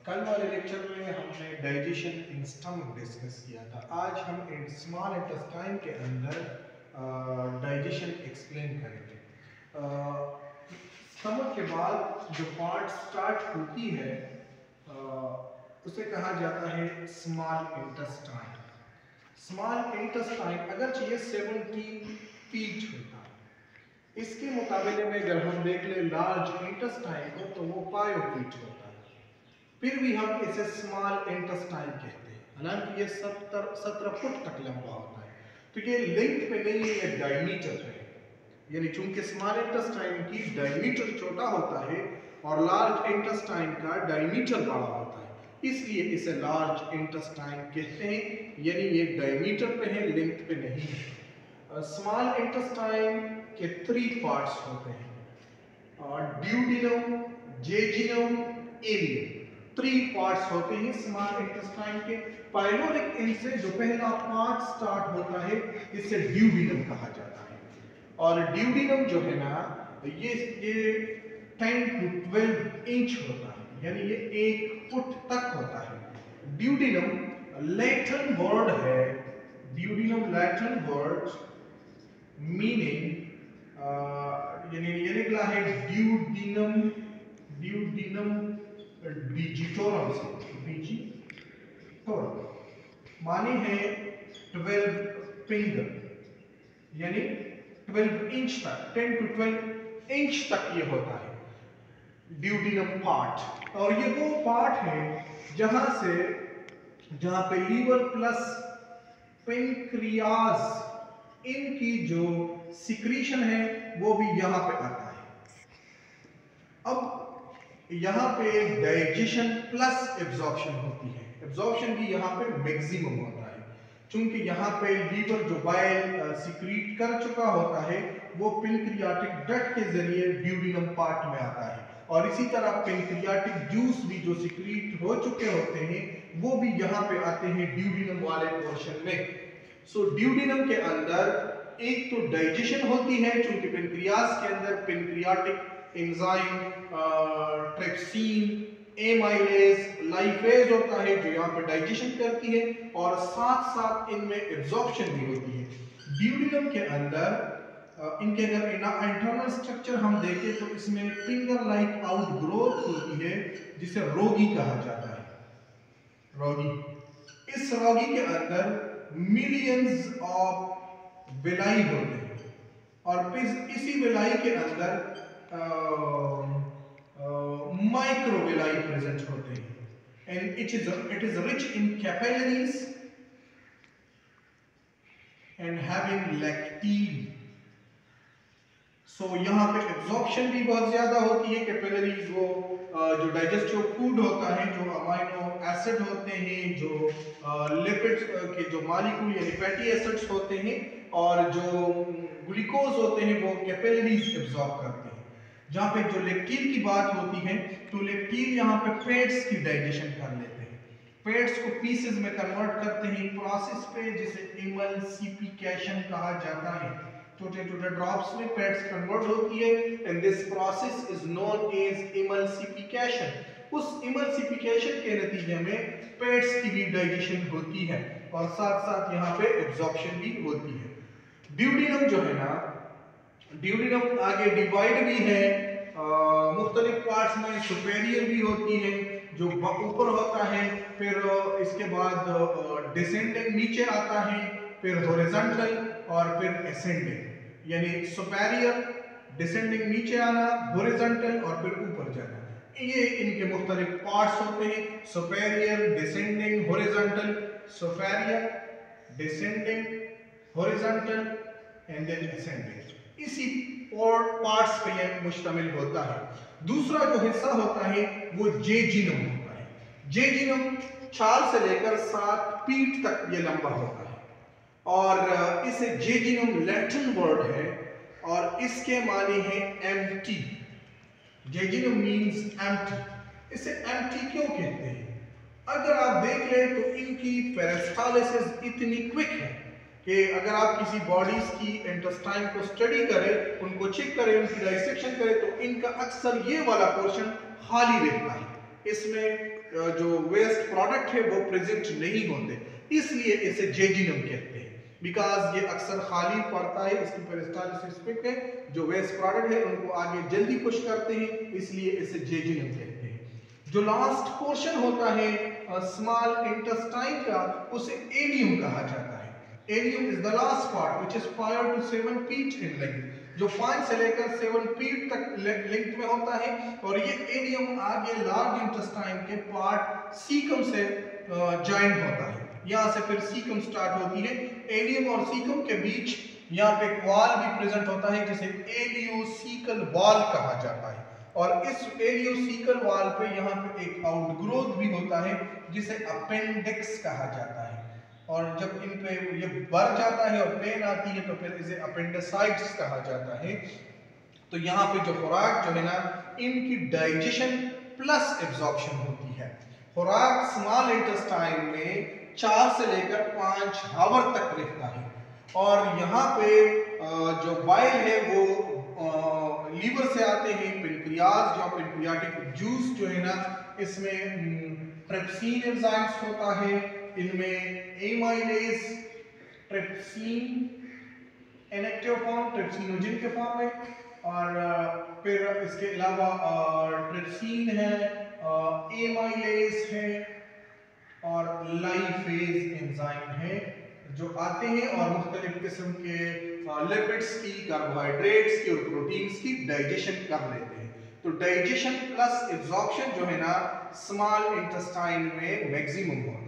कल वाले लेक्चर में हमने डाइजेशन इन स्टमक डिस्कस किया था। आज हम स्मॉल इंटेस्टाइन के अंदर डाइजेशन एक्सप्लेन करेंगे। स्टमक के बाद जो पार्ट स्टार्ट होती है उसे कहा जाता है स्मॉल इंटेस्टाइन। स्मॉल इंटेस्टाइन अगर ये 17 फीट होता है, इसके मुकाबले में अगर हम देख ले लार्ज इंटेस्टाइन को तो वो 5 फीट होता है। फिर भी हम इसे स्मॉल इंटेस्टाइन कहते हैं, हालांकि ये 17 फुट तक लंबा होता है। तो ये लेंथ पे नहीं है, ये डायमीटर पे है। यानी चूंकि स्मॉल इंटेस्टाइन की डायमीटर छोटा होता है और लार्ज इंटेस्टाइन का डायमीटर बड़ा होता है, इसलिए इसे लार्ज इंटेस्टाइन कहते हैं। यानी ये डायमीटर पे है, लेंथ पे नहीं है। स्मॉल इंटेस्टाइन के 3 पार्ट्स होते हैं, ड्यूडेनम, जेजुनम, इलियम। 3 पार्ट्स होते हैं स्मॉल इंटेस्टाइन के। पाइलोरिक एंड से जो पहला पार्ट स्टार्ट होता है इसे ड्यूडेनम कहा जाता है। और ड्यूडेनम जो है ना, ये 10 to 12 इंच होता है, यानी ये 1 फुट तक होता है। ड्यूडेनम लैटिन वर्ड है, ड्यूडेनम लैटिन वर्ड मीनिंग यानी ये निकला है ड्यूडेनम डिजिटोरम से, डिजिटोरम माने है 12 फिंगर, यानी 12 इंच तक, 10 to 12 इंच तक ये होता है ड्यूडेनम पार्ट। और ये वो पार्ट है जहां पे लीवर प्लस पेंक्रियाज इनकी जो सिक्रीशन है वो भी यहां पे आता है। अब यहाँ पे डाइजेशन प्लस एब्जॉर्प्शन होती है। एब्जॉर्प्शन भी यहाँ पे मैक्सिमम होता है, क्योंकि यहाँ पे लीवर जो बाइल सिक्रीट कर चुका होता है वो पेंक्रियाटिक डक्ट के जरिए ड्यूडेनम पार्ट में आता है। और इसी तरह पेंक्रियाटिक जूस भी जो सिक्रीट हो चुके होते हैं वो भी यहाँ पे आते हैं ड्यूडेनम वाले पोर्शन में। सो ड्यूडेनम के अंदर एक तो डाइजेशन होती है, क्योंकि पेंक्रियाज के अंदर पेंक्रियाटिक एंजाइम, ट्रिप्सिन, एमाइलेज, लाइफेज होता है जो यहाँ पे डाइजेशन करती है, और साथ साथ इनमें एब्जॉर्प्शन भी होती है। ड्यूडेनम के अंदर इनके अगर इंटरनल स्ट्रक्चर हम देखें तो इसमें फिंगर लाइक आउटग्रोथ होती है जिसे रोगी कहा जाता है। रोगी, इस रोगी के अंदर मिलियंस ऑफ विलाई होते हैं, और फिर इसी विलाई के अंदर माइक्रोविलाई प्रेजेंट होते हैं, and it is rich in capillaries and having lacteal. So यहाँ पे एब्जॉर्प्शन भी बहुत ज्यादा होती है। कैपिलरीज वो जो डाइजेस्टिव फूड होता है, जो अमाइनो एसिड होते हैं, जो लिपिड्स के जो मॉलिक्यूल यानी फैटी एसिड्स होते हैं, और जो ग्लूकोज होते हैं वो कैपिलरीज एब्जॉर्ब करते हैं। जहाँ पे जो लेक्टिन की बात होती है तो लेक्टिन यहाँ पे फैट्स की डाइजेशन कर लेते हैं, फैट्स को पीसेस में कन्वर्ट करते हैं प्रोसेस पे, जिसे इमल्सिफिकेशन कहा जाता है। छोटे छोटे ड्रॉप्स में फैट्स कन्वर्ट होती है, and this process is known as emulsification. उस इमल्सिफिकेशन के नतीजे में फैट्स की भी डाइजेशन होती है, और साथ साथ यहाँ पे एब्जॉर्प्शन भी होती है। ड्यूडेनम जो है ना, ड्यूडेनम आगे डिवाइड भी है मुख्तलिफ पार्ट्स में। सुपेरियर भी होती है जो ऊपर होता है, फिर इसके बाद डिसेंडिंग नीचे आता है, फिर हॉरिजॉन्टल और फिर एसेंडिंग। यानी सुपेरियर, डिसेंडिंग नीचे आना, हॉरिजॉन्टल और फिर ऊपर जाना, ये इनके मुख्तलिफ पार्ट्स होते हैं। Superior, descending, horizontal, superior, descending, horizontal and then ascending. इसी पार्ट्स पे यह मुश्तमिल होता है। दूसरा जो हिस्सा होता है वो जेजुनम होता है। जेजुनम 4 से लेकर 7 फीट तक ये लंबा होता है, और इसे जेजुनम लैटिन वर्ड है, और इसके माने हैं एम्प्टी। Jejunum means empty. इसे एम्प्टी क्यों कहते हैं? अगर आप देख लें तो इनकी पेरिस्टालिसिस इतनी क्विक है कि अगर आप किसी बॉडीज की इंटेस्टाइन को स्टडी करें, उनको चेक करें, उनकी डाइसेक्शन करें, तो इनका अक्सर ये वाला पोर्शन खाली रहता है। इसमें जो वेस्ट प्रोडक्ट है वो प्रेजेंट नहीं होते, इसलिए इसे जेजिनम कहते हैं। बिकॉज ये अक्सर खाली पड़ता है, इसकी पेरिस्टालिसिस है, जो वेस्ट प्रोडक्ट है उनको आगे जल्दी पुश करते हैं, इसलिए इसे जेजिनम कहते हैं। जो लास्ट पोर्शन होता है स्मॉल इंटेस्टाइन का, उसे एलियम कहा जाता है। Allium is the last part which is 5 to 7 feet in length, जो 5 से लेकर 7 फीट तक लेंथ में होता है। और ये एलियम आगे लार्ज इंटेस्टाइन के पार्ट सीकम से ज्वाइन होता है, यहाँ से फिर सीकम स्टार्ट होती है। एलियम और सीकम के बीच यहाँ पे एक वॉल भी प्रेजेंट होता है जिसे एलियोसीकल वॉल कहा जाता है। और इस एलियोसीकल वॉल पे यहाँ पे एक आउटग्रोथ भी होता है जिसे अपेंडिक्स कहा जाता है। और जब इन पे ये बढ़ जाता है और पेन आती है तो फिर इसे अपेंडिसाइट्स कहा जाता है। तो यहाँ पे जो खुराक जो है ना, इनकी डाइजेशन प्लस एब्जॉर्प्शन होती है। खुराक स्मॉल इंटेस्टाइन में 4 से लेकर 5 आवर तक रहता है। और यहाँ पे जो बाइल है वो लीवर से आते हैं, पेनक्रियाज जो पेनक्रियाटिक जूस जो है ना, इसमें ट्रिप्सिन एंजाइम्स होता है, इनमें amylase, trypsin inactive form trypsinogen के फॉर्म में, और फिर इसके अलावा ट्रिप्सिन है, एमाइलेज है और लाइफेज एंजाइम है जो आते हैं और मुख्तलिफ किस्म के लिपिड्स की, कार्बोहाइड्रेट्स की और प्रोटीन्स की डाइजेशन कर लेते हैं। तो डाइजेशन प्लस एब्जॉर्प्शन जो है ना, स्मॉल इंटेस्टाइन में मैक्सिमम होता है।